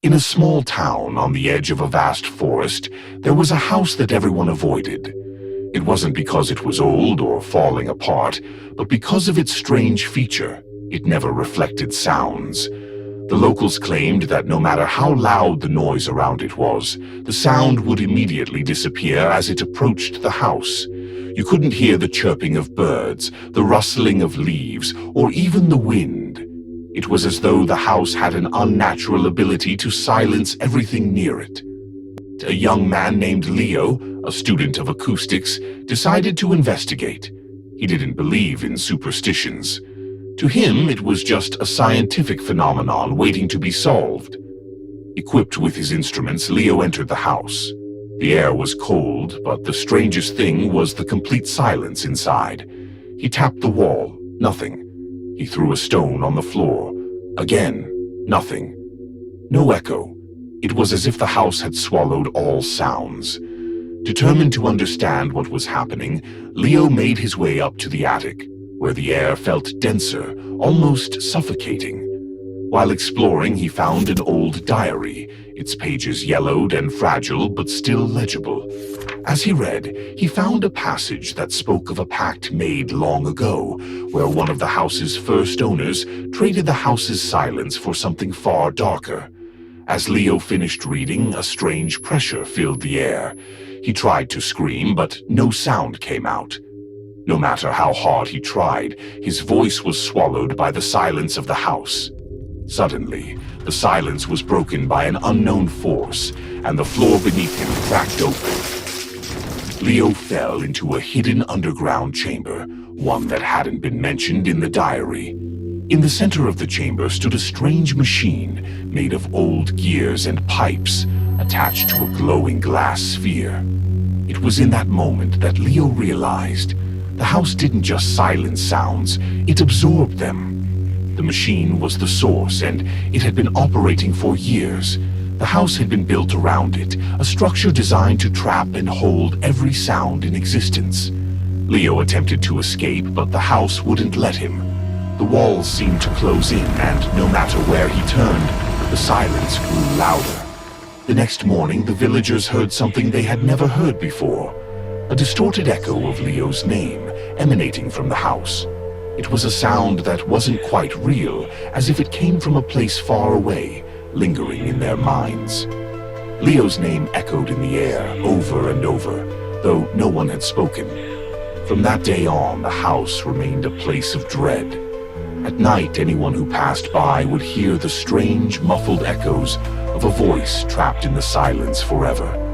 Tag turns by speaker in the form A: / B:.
A: In a small town on the edge of a vast forest, there was a house that everyone avoided. It wasn't because it was old or falling apart, but because of its strange feature. It never reflected sounds. The locals claimed that no matter how loud the noise around it was, the sound would immediately disappear as it approached the house. You couldn't hear the chirping of birds, the rustling of leaves, or even the wind. It was as though the house had an unnatural ability to silence everything near it. A young man named Leo, a student of acoustics, decided to investigate. He didn't believe in superstitions. To him, it was just a scientific phenomenon waiting to be solved. Equipped with his instruments, Leo entered the house. The air was cold, but the strangest thing was the complete silence inside. He tapped the wall, nothing. He threw a stone on the floor. Again, nothing. No echo. It was as if the house had swallowed all sounds. Determined to understand what was happening, Leo made his way up to the attic, where the air felt denser, almost suffocating. While exploring, he found an old diary, its pages yellowed and fragile but still legible. As he read, he found a passage that spoke of a pact made long ago, where one of the house's first owners traded the house's silence for something far darker. As Leo finished reading, a strange pressure filled the air. He tried to scream, but no sound came out. No matter how hard he tried, his voice was swallowed by the silence of the house. Suddenly, the silence was broken by an unknown force, and the floor beneath him cracked open. Leo fell into a hidden underground chamber, one that hadn't been mentioned in the diary. In the center of the chamber stood a strange machine made of old gears and pipes attached to a glowing glass sphere. It was in that moment that Leo realized the house didn't just silence sounds, it absorbed them. The machine was the source, and it had been operating for years. The house had been built around it, a structure designed to trap and hold every sound in existence. Leo attempted to escape, but the house wouldn't let him. The walls seemed to close in, and no matter where he turned, the silence grew louder. The next morning, the villagers heard something they had never heard before. A distorted echo of Leo's name emanating from the house. It was a sound that wasn't quite real, as if it came from a place far away, lingering in their minds. Leo's name echoed in the air over and over, though no one had spoken. From that day on, the house remained a place of dread. At night, anyone who passed by would hear the strange, muffled echoes of a voice trapped in the silence forever.